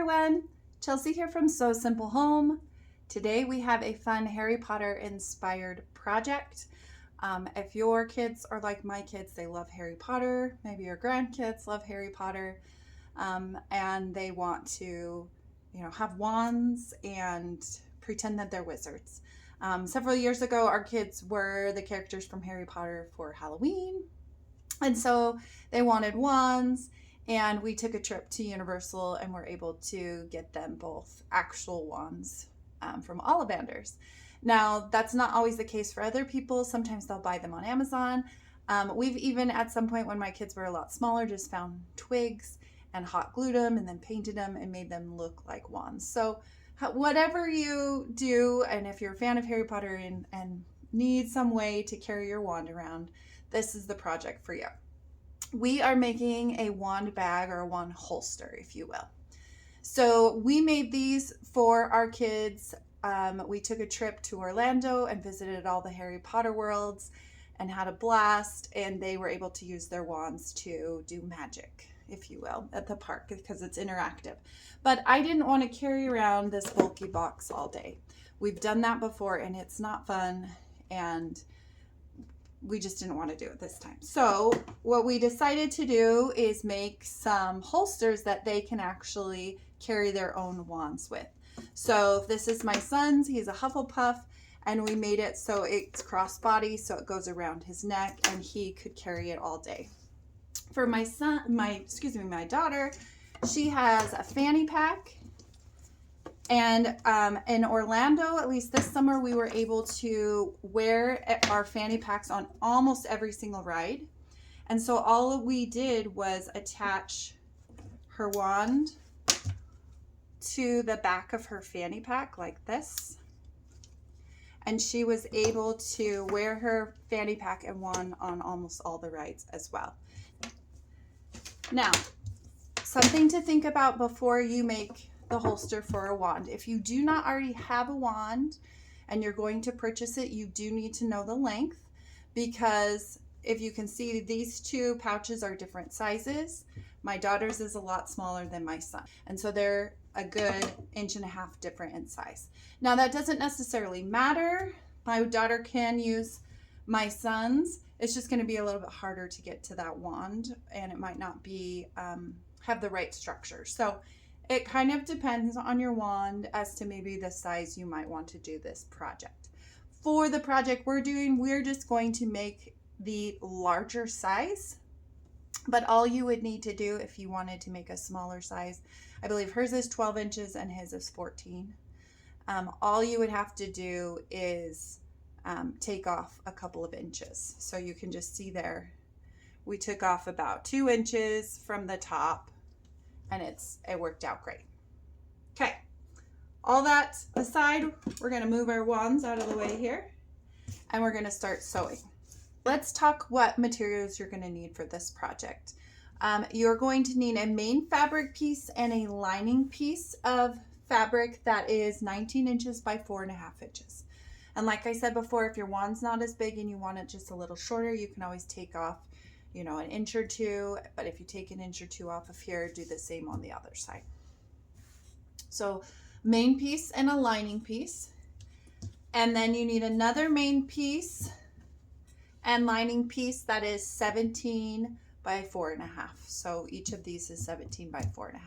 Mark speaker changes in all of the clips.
Speaker 1: everyone, Chelsea here from So Simple Home. Today we have a fun Harry Potter inspired project. If your kids are like my kids, they love Harry Potter, maybe your grandkids love Harry Potter, and they want to, have wands and pretend that they're wizards. Several years ago, our kids were the characters from Harry Potter for Halloween, and so they wanted wands. And we took a trip to Universal and were able to get them both actual wands from Ollivanders. Now, that's not always the case for other people. Sometimes they'll buy them on Amazon. We've even, at some point when my kids were a lot smaller, just found twigs and hot glued them and then painted them and made them look like wands. So whatever you do, and if you're a fan of Harry Potter and need some way to carry your wand around, this is the project for you. We are making a wand bag or a wand holster, if you will. So we made these for our kids. We took a trip to Orlando and visited all the Harry Potter worlds and had a blast, and they were able to use their wands to do magic, if you will, at the park because it's interactive. But I didn't want to carry around this bulky box all day. We've done that before and it's not fun, and we just didn't want to do it this time. So what we decided to do is make some holsters that they can actually carry their own wands with. So this is my son's. He's a Hufflepuff, and we made it so it's crossbody, so it goes around his neck, and he could carry it all day. For my daughter, she has a fanny pack. And in Orlando, at least this summer, we were able to wear our fanny packs on almost every single ride. And so all we did was attach her wand to the back of her fanny pack like this. And she was able to wear her fanny pack and wand on almost all the rides as well. Now, something to think about before you make the holster for a wand. If you do not already have a wand and you're going to purchase it, you do need to know the length, because if you can see, these two pouches are different sizes. My daughter's is a lot smaller than my son, and so they're a good 1.5 inches different in size. Now, that doesn't necessarily matter. My daughter can use my son's. It's just going to be a little bit harder to get to that wand, and it might not be have the right structure. So it kind of depends on your wand as to maybe the size you might want to do this project. For the project we're doing, we're just going to make the larger size, but all you would need to do if you wanted to make a smaller size, I believe hers is 12 inches and his is 14. All you would have to do is take off a couple of inches. So you can just see there, we took off about 2 inches from the top, and it worked out great. Okay, all that aside, we're gonna move our wands out of the way here, and we're gonna start sewing. Let's talk what materials you're gonna need for this project. You're going to need a main fabric piece and a lining piece of fabric that is 19 inches by 4.5 inches. And like I said before, if your wand's not as big and you want it just a little shorter, you can always take off an inch or two, but if you take an inch or two off of here, do the same on the other side. So main piece and a lining piece, and then you need another main piece and lining piece that is 17 by 4.5. So each of these is 17 by 4.5.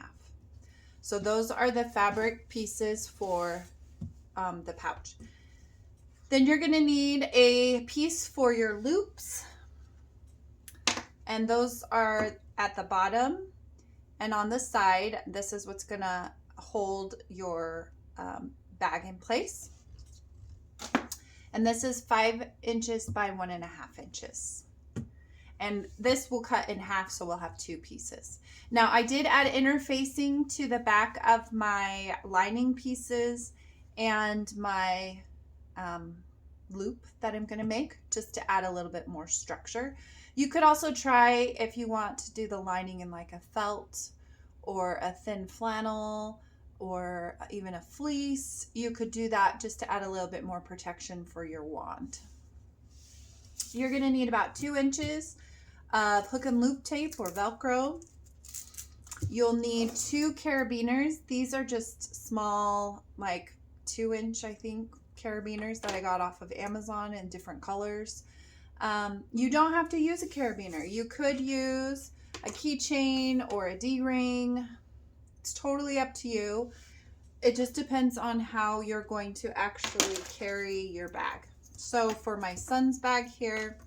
Speaker 1: So those are the fabric pieces for the pouch. Then you're going to need a piece for your loops, and those are at the bottom and on the side. This is what's going to hold your bag in place. And this is 5 inches by 1.5 inches. And this will cut in half, so we'll have 2 pieces. Now, I did add interfacing to the back of my lining pieces and my loop that I'm going to make, just to add a little bit more structure. You could also try, if you want to do the lining in like a felt or a thin flannel or even a fleece, you could do that just to add a little bit more protection for your wand. You're going to need about 2 inches of hook and loop tape or velcro. You'll need 2 carabiners. These are just small, like 2-inch, I think, carabiners that I got off of Amazon in different colors. You don't have to use a carabiner. You could use a keychain or a D-ring. It's totally up to you. It just depends on how you're going to actually carry your bag. So for my son's bag here,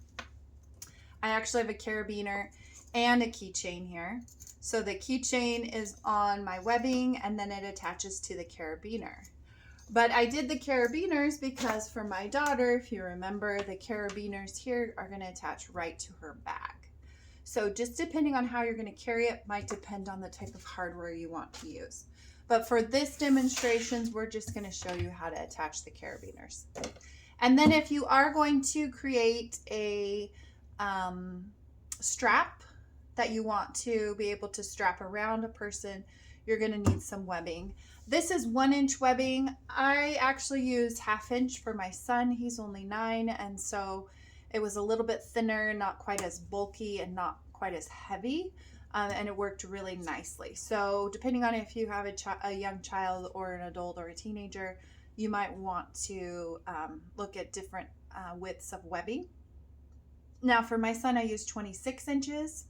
Speaker 1: I actually have a carabiner and a keychain here. So the keychain is on my webbing and then it attaches to the carabiner. But I did the carabiners because for my daughter, if you remember, the carabiners here are going to attach right to her bag. So just depending on how you're going to carry it might depend on the type of hardware you want to use. But for this demonstrations, we're just going to show you how to attach the carabiners. And then if you are going to create a strap that you want to be able to strap around a person, you're going to need some webbing. This is 1-inch webbing. I actually used 1/2 inch for my son. He's only 9, and so it was a little bit thinner, not quite as bulky and not quite as heavy. And it worked really nicely. So depending on if you have a young child or an adult or a teenager, you might want to look at different widths of webbing. Now for my son, I used 26 inches.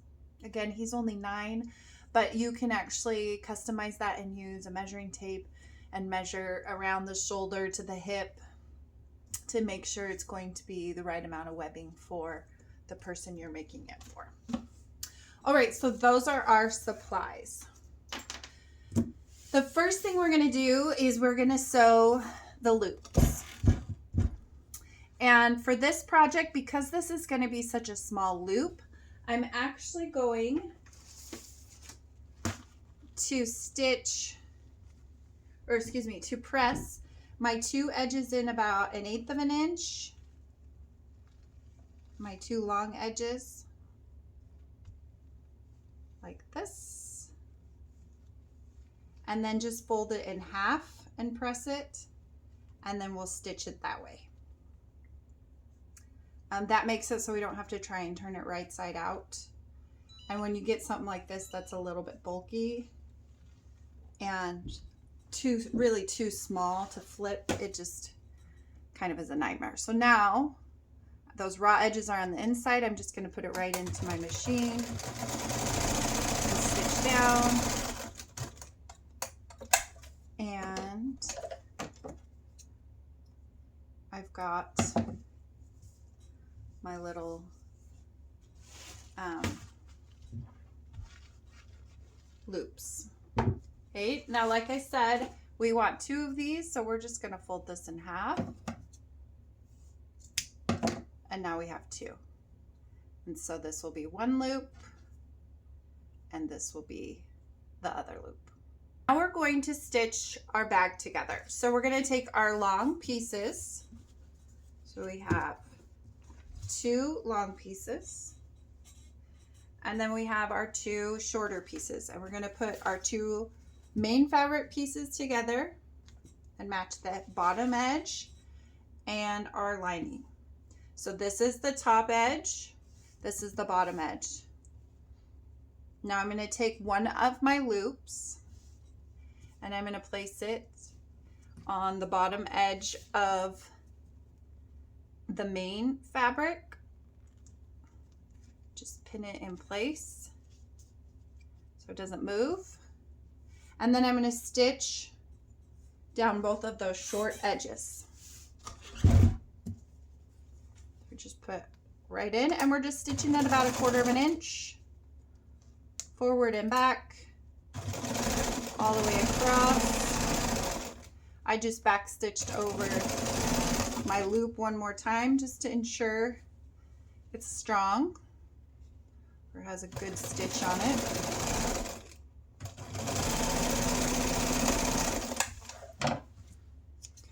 Speaker 1: Again, he's only 9, but you can actually customize that and use a measuring tape and measure around the shoulder to the hip to make sure it's going to be the right amount of webbing for the person you're making it for. All right, so those are our supplies. The first thing we're going to do is we're going to sew the loops. And for this project, because this is going to be such a small loop, I'm actually going to to press my 2 edges in about 1/8 of an inch, my 2 long edges, like this, and then just fold it in half and press it, and then we'll stitch it that way. That makes it so we don't have to try and turn it right side out. And when you get something like this that's a little bit bulky and really too small to flip, it just kind of is a nightmare. So now those raw edges are on the inside. I'm just going to put it right into my machine and stitch down. And I've got my little loops. Okay, now like I said, we want 2 of these, so we're just going to fold this in half. And now we have 2. And so this will be 1 loop, and this will be the other loop. Now we're going to stitch our bag together. So we're going to take our long pieces. So we have 2 long pieces, and then we have our 2 shorter pieces, and we're going to put our 2 main fabric pieces together and match the bottom edge and our lining. So this is the top edge, this is the bottom edge. Now I'm going to take one of my loops and I'm going to place it on the bottom edge of the main fabric. Just pin it in place so it doesn't move. And then I'm going to stitch down both of those short edges. We just put right in, and we're just stitching at about 1/4 inch forward and back all the way across. I just back stitched over my loop one more time just to ensure it's strong or has a good stitch on it.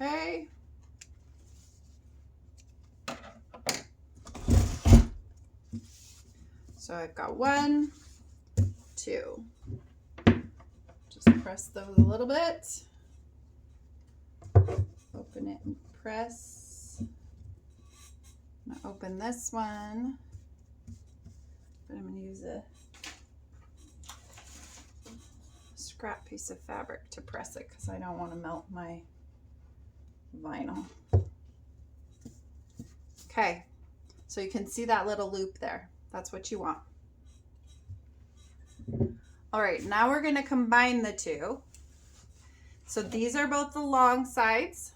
Speaker 1: Okay. So I've got 1, 2. Just press those a little bit. Open it and press. I'm gonna open this one, but I'm gonna use scrap piece of fabric to press it because I don't want to melt my vinyl. Okay, so you can see that little loop there. That's what you want. All right, now we're going to combine the two. So these are both the long sides.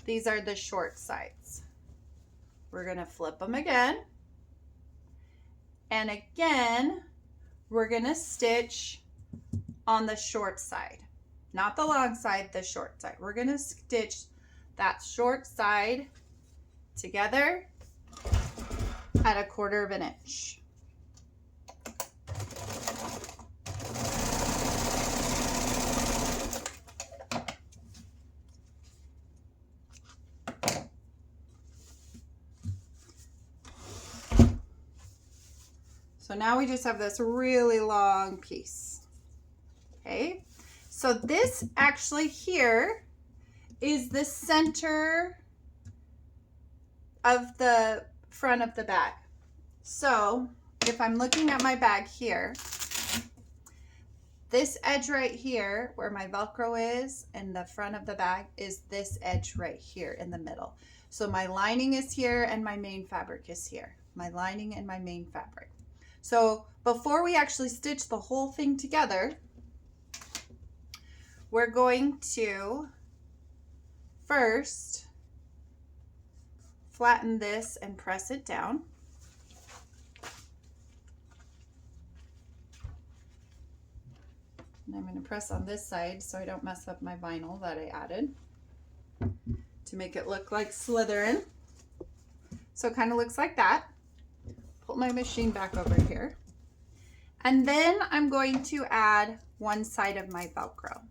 Speaker 1: These are the short sides. We're going to flip them again. And again, we're going to stitch on the short side. Not the long side, the short side. We're going to stitch that short side together at 1/4 of an inch. So now we just have this really long piece. Okay, so this actually here is the center of the front of the bag. So if I'm looking at my bag here, this edge right here where my Velcro is in the front of the bag is this edge right here in the middle. So my lining is here and my main fabric is here. My lining and my main fabric. So before we actually stitch the whole thing together, we're going to first flatten this and press it down. And I'm going to press on this side so I don't mess up my vinyl that I added to make it look like Slytherin. So it kind of looks like that. Put my machine back over here. And then I'm going to add one side of my Velcro.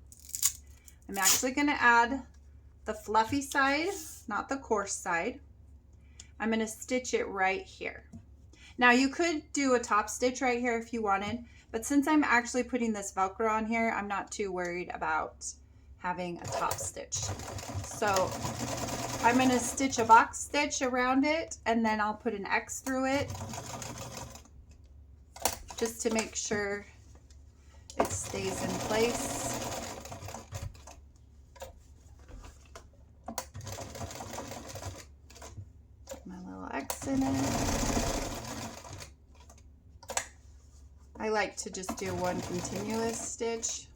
Speaker 1: I'm actually going to add the fluffy side, not the coarse side. I'm going to stitch it right here. Now you could do a top stitch right here if you wanted, but since I'm actually putting this Velcro on here, I'm not too worried about having a top stitch. So I'm going to stitch a box stitch around it, and then I'll put an X through it just to make sure it stays in place. Put my little X in it. I like to just do one continuous stitch.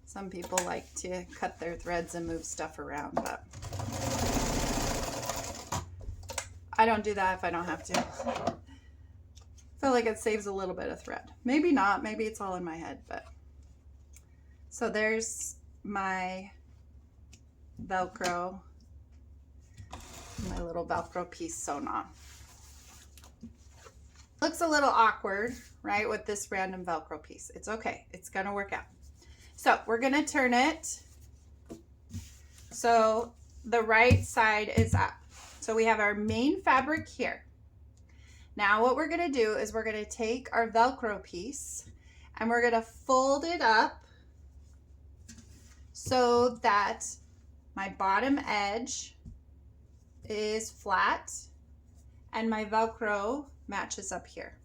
Speaker 1: Some people like to cut their threads and move stuff around, but I don't do that if I don't have to. I feel like it saves a little bit of thread. Maybe not, maybe it's all in my head, but. So there's my Velcro, my little Velcro piece sewn on. Looks a little awkward, right, with this random Velcro piece. It's okay, it's gonna work out. So we're gonna turn it so the right side is up. So we have our main fabric here. Now what we're gonna do is we're gonna take our Velcro piece and we're gonna fold it up so that my bottom edge is flat and my Velcro matches up here.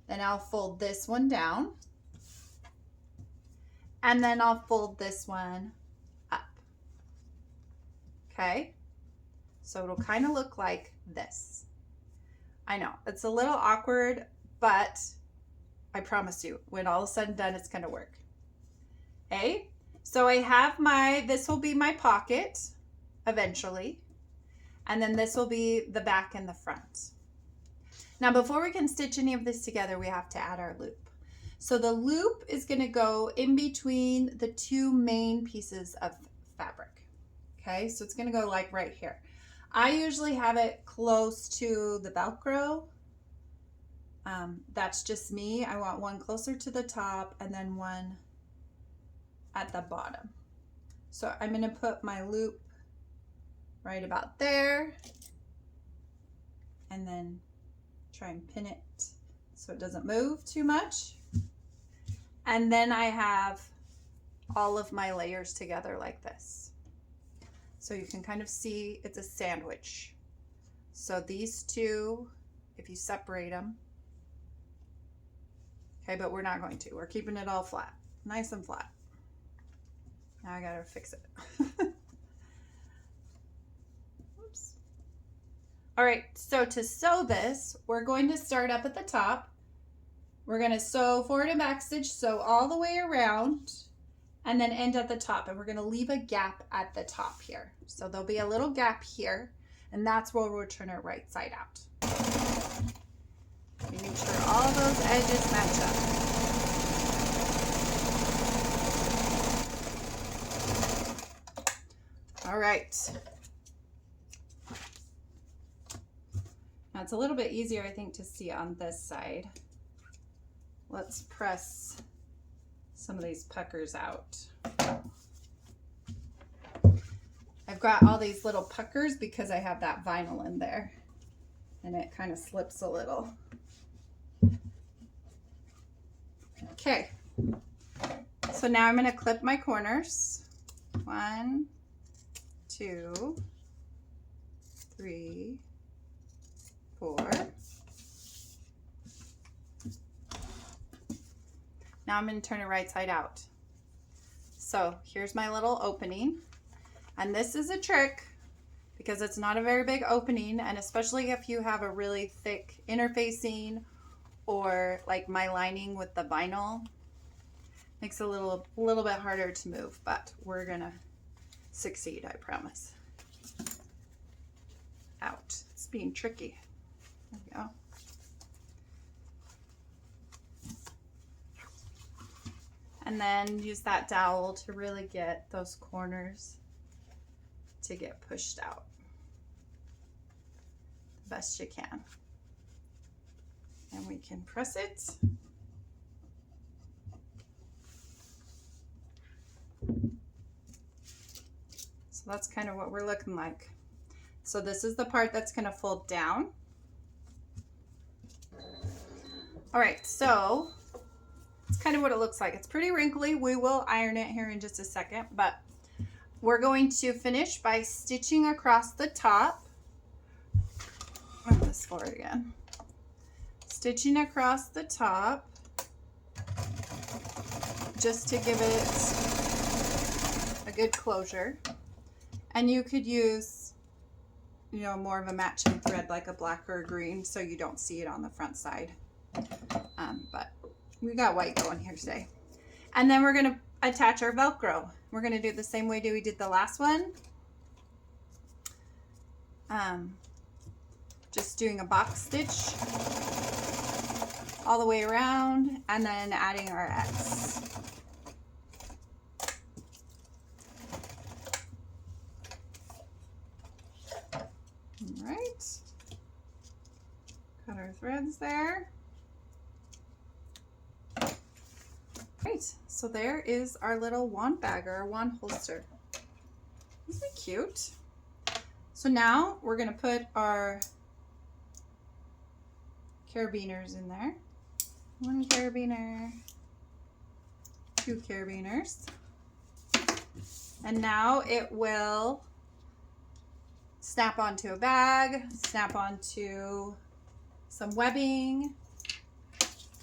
Speaker 1: Then I'll fold this one down and then I'll fold this one up. Okay, so it'll kind of look like this. I know it's a little awkward, but I promise you when all is said and done, it's gonna work. Okay, so I have this will be my pocket eventually, and then this will be the back and the front. Now before we can stitch any of this together, we have to add our loop. So the loop is going to go in between the two main pieces of fabric. Okay, so it's going to go like right here. I usually have it close to the Velcro. That's just me. I want one closer to the top and then one at the bottom. So I'm going to put my loop right about there and then try and pin it so it doesn't move too much. And then I have all of my layers together like this. So you can kind of see it's a sandwich. So these two, if you separate them, okay, but we're not going to. We're keeping it all flat. nice and flat. Now I gotta fix it. Oops. All right, so to sew this, we're going to start up at the top. We're gonna sew forward and back stitch, sew all the way around, and then end at the top. And we're gonna leave a gap at the top here. So there'll be a little gap here, and that's where we'll turn it right side out. Making sure all those edges match up. All right. Now it's a little bit easier, I think, to see on this side. Let's press some of these puckers out. I've got all these little puckers because I have that vinyl in there, and it kind of slips a little. Okay, so now I'm going to clip my corners. 1, 2, 3, 4. Now I'm going to turn it right side out. So here's my little opening. And this is a trick because it's not a very big opening, and especially if you have a really thick interfacing or like my lining with the vinyl, makes it a little bit harder to move, but we're gonna succeed, I promise. Out. It's being tricky. There we go. And then use that dowel to really get those corners to get pushed out the best you can. And we can press it. So that's kind of what we're looking like. So this is the part that's going to fold down. All right, so it's kind of what it looks like. It's pretty wrinkly. We will iron it here in just a second, but we're going to finish by stitching across the top. Move this forward again. Stitching across the top just to give it a good closure. And you could use, you know, more of a matching thread like a black or a green so you don't see it on the front side. But we got white going here today. And then we're going to attach our Velcro. We're going to do it the same way we did the last one. Just doing a box stitch all the way around and then adding our X. All right. Cut our threads there. Great, so there is our little wand bag or our wand holster. Isn't it cute? So now we're gonna put our carabiners in there. 1 carabiner, 2 carabiners. And now it will snap onto a bag, snap onto some webbing.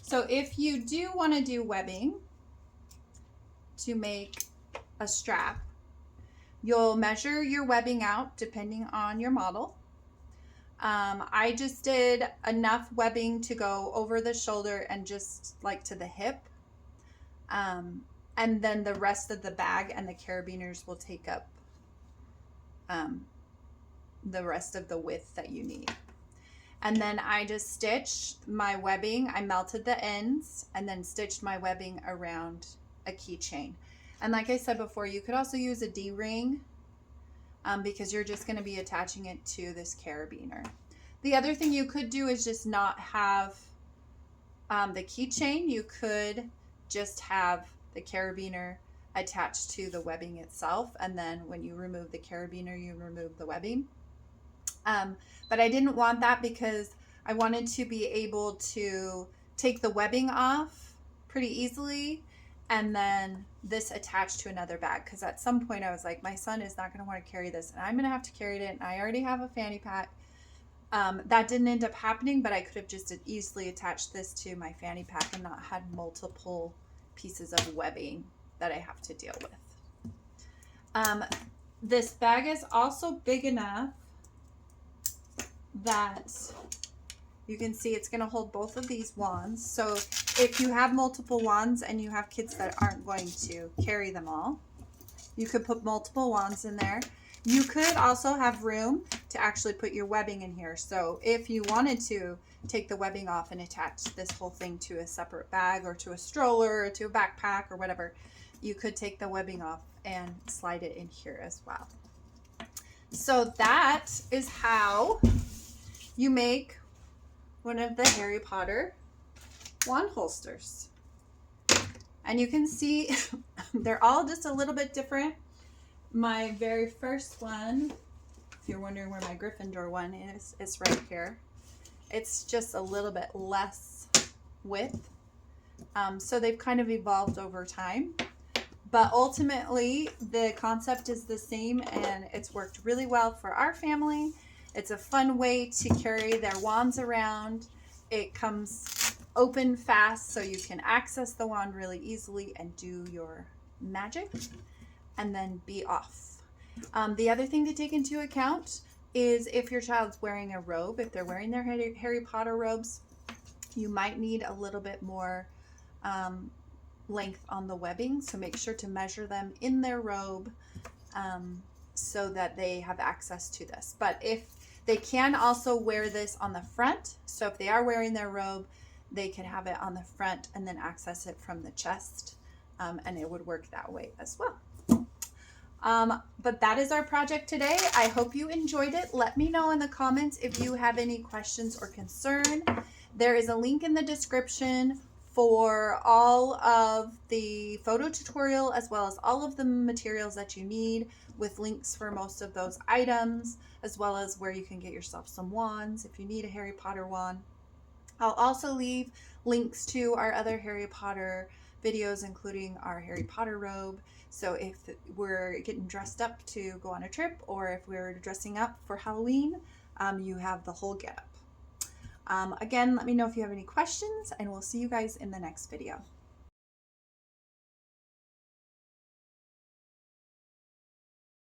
Speaker 1: So if you do want to do webbing to make a strap, you'll measure your webbing out depending on your model. I just did enough webbing to go over the shoulder and just like to the hip. And then the rest of the bag and the carabiners will take up the rest of the width that you need. And then I just stitched my webbing. I melted the ends and then stitched my webbing around a keychain. And like I said before, you could also use a D-ring because you're just going to be attaching it to this carabiner. The other thing you could do is just not have the keychain. You could just have the carabiner attached to the webbing itself, and then when you remove the carabiner, you remove the webbing. But I didn't want that because I wanted to be able to take the webbing off pretty easily and then this attached to another bag, because at some point I was like, my son is not going to want to carry this and I'm going to have to carry it, and I already have a fanny pack. That didn't end up happening, but I could have just easily attached this to my fanny pack and not had multiple pieces of webbing that I have to deal with. This bag is also big enough that you can see it's going to hold both of these wands. So if you have multiple wands and you have kids that aren't going to carry them all, you could put multiple wands in there. You could also have room to actually put your webbing in here. So if you wanted to take the webbing off and attach this whole thing to a separate bag or to a stroller or to a backpack or whatever, you could take the webbing off and slide it in here as well. So that is how you make one of the Harry Potter wand holsters. And you can see they're all just a little bit different. My very first one, if you're wondering where my Gryffindor one is, it's right here. It's just a little bit less width. So they've kind of evolved over time. But ultimately, the concept is the same, and it's worked really well for our family. It's a fun way to carry their wands around. It comes open fast, so you can access the wand really easily and do your magic and then be off. The other thing to take into account is if your child's wearing a robe, if they're wearing their Harry Potter robes, you might need a little bit more length on the webbing. So make sure to measure them in their robe so that they have access to this. But if they can also wear this on the front, so if they are wearing their robe, they could have it on the front and then access it from the chest, and it would work that way as well. But that is our project today. I hope you enjoyed it. Let me know in the comments if you have any questions or concern. There is a link in the description for all of the photo tutorial as well as all of the materials that you need, with links for most of those items, as well as where you can get yourself some wands if you need a Harry Potter wand. I'll also leave links to our other Harry Potter videos, including our Harry Potter robe. So if we're getting dressed up to go on a trip, or if we're dressing up for Halloween, you have the whole getup. Again, let me know if you have any questions, and we'll see you guys in the next video.